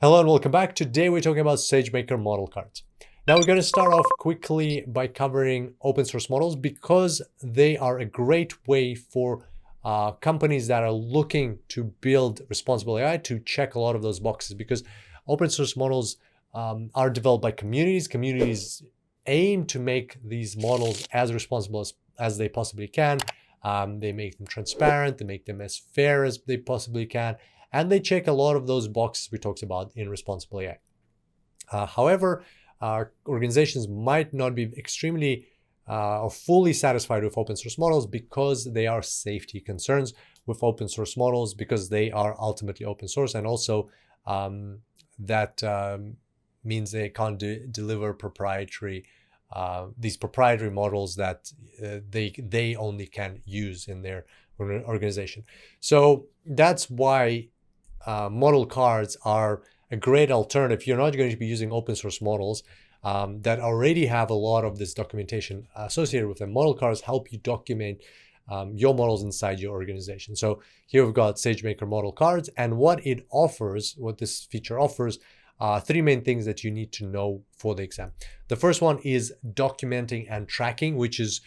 Hello and welcome back. Today we're talking about SageMaker Model Cards. Now we're going to start off quickly by covering open source models because they are a great way for companies that are looking to build responsible AI to check a lot of those boxes, because open source models are developed by communities. Communities aim to make these models as responsible as they possibly can. They make them transparent, they make them as fair as they possibly can, and they check a lot of those boxes we talked about in responsible AI. However, organizations might not be extremely or fully satisfied with open source models because there are safety concerns with open source models, because they are ultimately open source, and also that means they can't deliver these proprietary models that they only can use in their organization. So that's why model cards are a great alternative. You're not going to be using open source models that already have a lot of this documentation associated with them. Model cards help you document your models inside your organization. So here we've got SageMaker Model Cards, and what this feature offers, three main things that you need to know for the exam. The first one is documenting and tracking, which is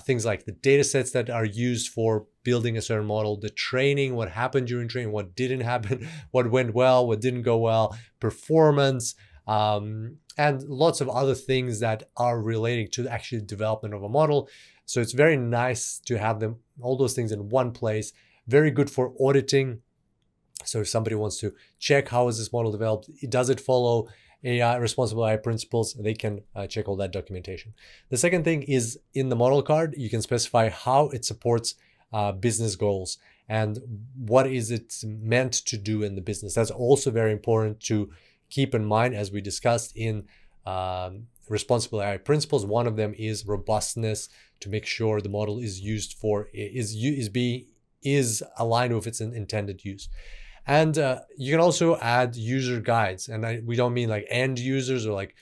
things like the data sets that are used for building a certain model, the training, what happened during training, what didn't happen, what went well, what didn't go well, performance, and lots of other things that are relating to the actual development of a model. So it's very nice to have all those things in one place. Very good for auditing. So if somebody wants to check how is this model developed, does it follow responsible AI principles, they can check all that documentation. The second thing is, in the model card, you can specify how it supports business goals and what is it meant to do in the business. That's also very important to keep in mind, as we discussed in responsible AI principles. One of them is robustness, to make sure the model is aligned with its intended use. And you can also add user guides. And we don't mean like end users or like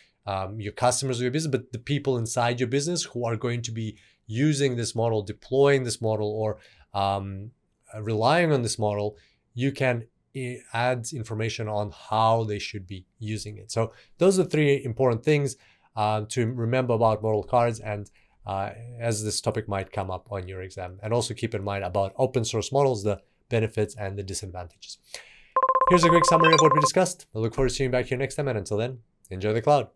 your customers of your business, but the people inside your business who are going to be using this model, deploying this model, or relying on this model. You can add information on how they should be using it. So those are three important things to remember about model cards, and as this topic might come up on your exam. And also keep in mind about open source models, the benefits and the disadvantages. Here's a quick summary of what we discussed. I look forward to seeing you back here next time, and until then, enjoy the cloud.